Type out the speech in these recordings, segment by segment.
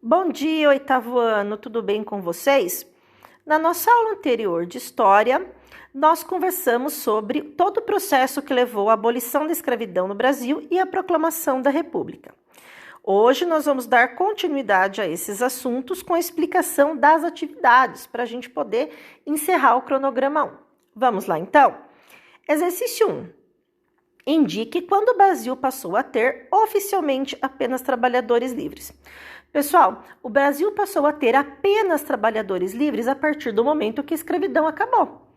Bom dia, oitavo ano, tudo bem com vocês? Na nossa aula anterior de História, nós conversamos sobre todo o processo que levou à abolição da escravidão no Brasil e à proclamação da República. Hoje nós vamos dar continuidade a esses assuntos com a explicação das atividades, para a gente poder encerrar o cronograma 1. Vamos lá então? Exercício 1. Indique quando o Brasil passou a ter oficialmente apenas trabalhadores livres. Pessoal, o Brasil passou a ter apenas trabalhadores livres a partir do momento que a escravidão acabou.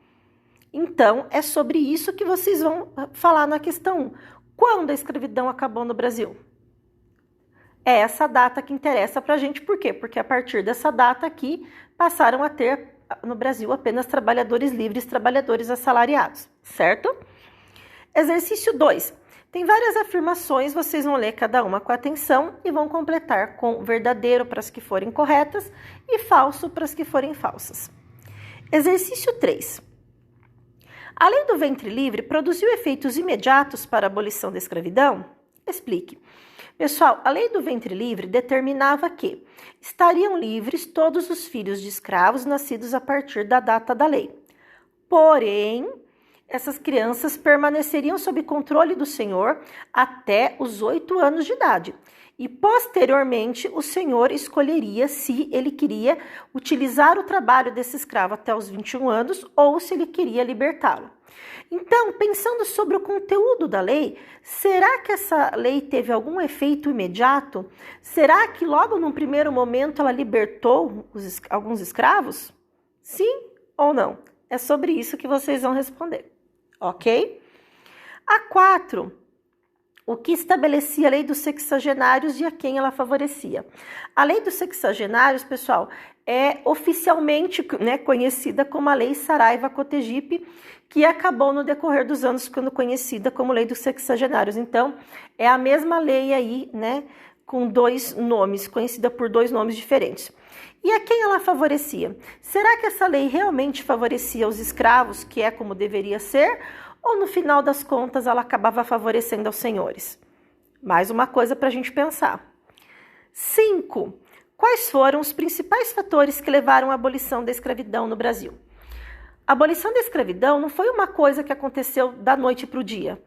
Então, é sobre isso que vocês vão falar na questão 1. Quando a escravidão acabou no Brasil? É essa data que interessa para a gente. Por quê? Porque a partir dessa data aqui, passaram a ter no Brasil apenas trabalhadores livres, trabalhadores assalariados, certo? Exercício 2. Tem várias afirmações, vocês vão ler cada uma com atenção e vão completar com verdadeiro para as que forem corretas e falso para as que forem falsas. Exercício 3. A lei do ventre livre produziu efeitos imediatos para a abolição da escravidão? Explique. Pessoal, a lei do ventre livre determinava que estariam livres todos os filhos de escravos nascidos a partir da data da lei. Porém, essas crianças permaneceriam sob controle do senhor até os 8 anos de idade. E, posteriormente, o senhor escolheria se ele queria utilizar o trabalho desse escravo até os 21 anos ou se ele queria libertá-lo. Então, pensando sobre o conteúdo da lei, será que essa lei teve algum efeito imediato? Será que logo num primeiro momento ela libertou alguns escravos? Sim ou não? É sobre isso que vocês vão responder. Ok? A 4, o que estabelecia a lei dos sexagenários e a quem ela favorecia? A lei dos sexagenários, pessoal, é oficialmente conhecida como a Lei Saraiva-Cotegipe, que acabou no decorrer dos anos ficando conhecida como Lei dos Sexagenários. Então, é a mesma lei aí, com 2 nomes, conhecida por 2 nomes diferentes. E a quem ela favorecia? Será que essa lei realmente favorecia os escravos, que é como deveria ser, ou no final das contas ela acabava favorecendo aos senhores? Mais uma coisa para a gente pensar. 5. Quais foram os principais fatores que levaram à abolição da escravidão no Brasil? A abolição da escravidão não foi uma coisa que aconteceu da noite para o dia.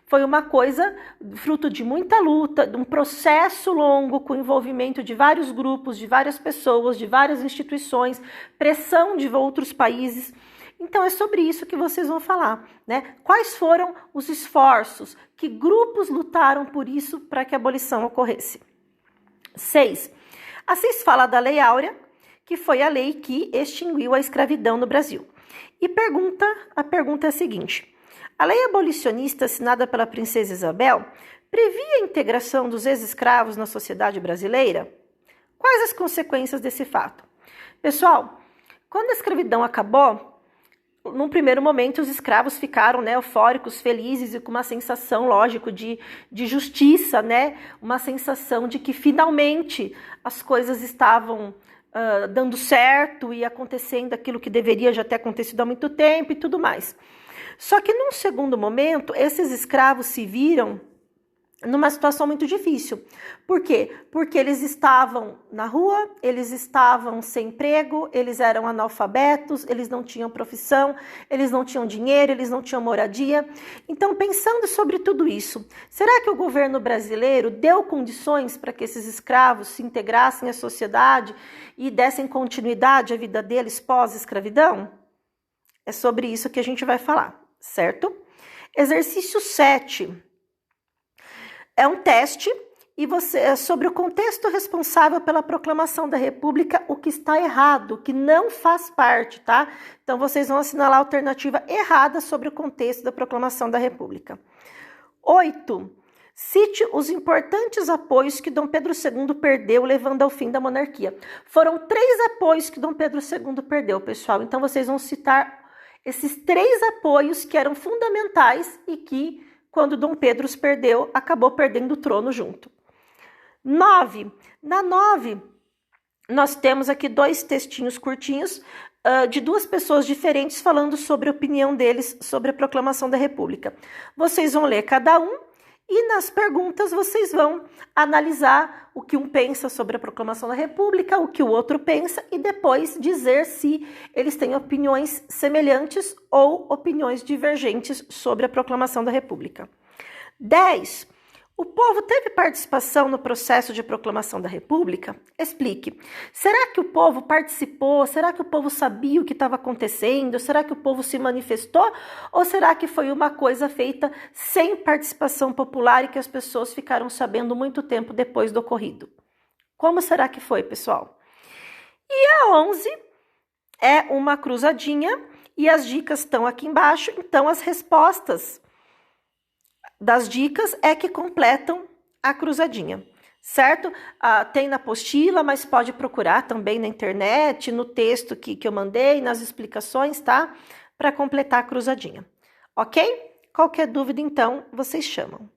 Foi uma coisa fruto de muita luta, de um processo longo com envolvimento de vários grupos, de várias pessoas, de várias instituições, pressão de outros países. Então é sobre isso que vocês vão falar, Quais foram os esforços, que grupos lutaram por isso para que a abolição ocorresse? 6. A 6 fala da Lei Áurea, que foi a lei que extinguiu a escravidão no Brasil. E a pergunta é a seguinte: a lei abolicionista assinada pela princesa Isabel previa a integração dos ex-escravos na sociedade brasileira? Quais as consequências desse fato? Pessoal, quando a escravidão acabou, num primeiro momento os escravos ficaram eufóricos, felizes e com uma sensação, lógico, de justiça, uma sensação de que finalmente as coisas estavam dando certo e acontecendo aquilo que deveria já ter acontecido há muito tempo e tudo mais. Só que num segundo momento, esses escravos se viram numa situação muito difícil. Por quê? Porque eles estavam na rua, eles estavam sem emprego, eles eram analfabetos, eles não tinham profissão, eles não tinham dinheiro, eles não tinham moradia. Então, pensando sobre tudo isso, será que o governo brasileiro deu condições para que esses escravos se integrassem à sociedade e dessem continuidade à vida deles pós-escravidão? É sobre isso que a gente vai falar, certo? Exercício 7. É um teste e sobre o contexto responsável pela proclamação da República, o que está errado, o que não faz parte, tá? Então, vocês vão assinalar a alternativa errada sobre o contexto da proclamação da República. 8. Cite os importantes apoios que Dom Pedro II perdeu, levando ao fim da monarquia. Foram 3 apoios que Dom Pedro II perdeu, pessoal. Então, vocês vão citar esses 3 apoios que eram fundamentais e que, quando Dom Pedro os perdeu, acabou perdendo o trono junto. 9. Na 9, nós temos aqui 2 textinhos curtinhos de 2 pessoas diferentes falando sobre a opinião deles sobre a proclamação da República. Vocês vão ler cada um E nas perguntas vocês vão analisar o que um pensa sobre a proclamação da República, o que o outro pensa e depois dizer se eles têm opiniões semelhantes ou opiniões divergentes sobre a proclamação da República. 10. O povo teve participação no processo de proclamação da República? Explique. Será que o povo participou? Será que o povo sabia o que estava acontecendo? Será que o povo se manifestou? Ou será que foi uma coisa feita sem participação popular e que as pessoas ficaram sabendo muito tempo depois do ocorrido? Como será que foi, pessoal? E a 11 é uma cruzadinha e as dicas estão aqui embaixo, então as respostas das dicas é que completam a cruzadinha, certo? Tem na apostila, mas pode procurar também na internet, no texto que eu mandei, nas explicações, tá? Para completar a cruzadinha, ok? Qualquer dúvida, então, vocês chamam.